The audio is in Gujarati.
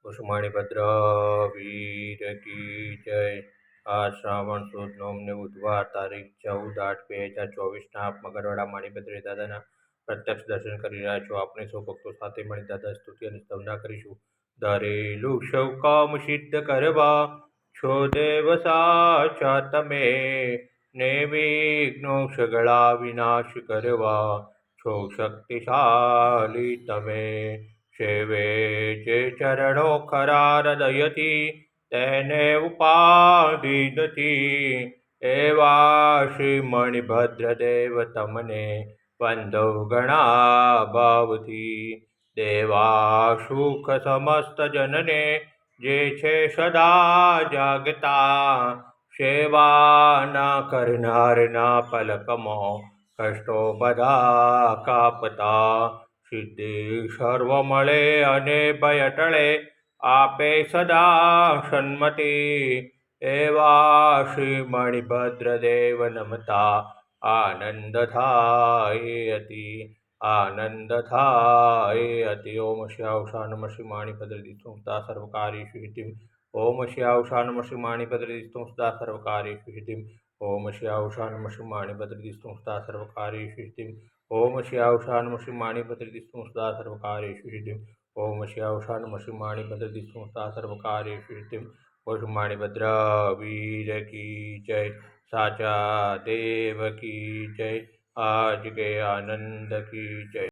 કુસુમાણીભદ્ર વીર કી જય। આ શ્રાવણ સુદ નોમને બુધવાર તારીખ 14/8/2024 આપ મગરવાડા માણીભદ્રી દાદાના પ્રત્યક્ષ દર્શન કરી રહ્યા છો। આપણે સૌ ભક્તો સાથે મળી દાદા સ્તુતિ અને સ્તવના કરીશું। ધરેલું સૌ કામ સિદ્ધ કરવા છો દેવ સાચા તમે, ને વિઘ્નો સગળા વિનાશ કરવા છો શક્તિશાળી તમે। સેવે જે ચરણો ખરા હૃદયથી તેને ઉપાધિ નથી, એવા શ્રી મણિભદ્ર દેવ તમને વંદો ઘણા ભાવથી। દેવા સુખ સમસ્ત જનને જે છે સદા જાગતા, સેવા કરનારના પલકમાં કષ્ટો બધા કાપતા। સિદ્ધિ સર્વ મળે અને ભય ટળે આપે સદા સન્મતિ, એવા શ્રી મણિભદ્ર દેવ નમતા આનંદ થાય અતિ, આનંદ થાય અતિ। ઓમ શ્યાવશા નમઃ શ્રી માણીભદ્ર દિષ્ટું સર્વકાર્યેષુ સિદ્ધિમ। ઓમ શ્યાવશા નમઃ શ્રી માણીભદ્ર દિષ્ટું સર્વકાર્યેષુ સિદ્ધિમ। ઓમ શ્યાવશા નમઃ શ્રી માણીભદ્ર દિષ્ટું સર્વકાર્યેષુ સિદ્ધિમ। ઓમ શ્યાવશા નમઃ શ્રી માણીભદ્ર દિષ્ટું સર્વકાર્યેષુ સિદ્ધિમ। ઓમ શ્યાવશા નમઃ શ્રી માણીભદ્ર દિષ્ટું સર્વકાર્યેષુ સિદ્ધિમ। બોલ માણીભદ્ર વીર કી જય, સાચા દેવ કી જય, આજ કે આનંદ કી જય।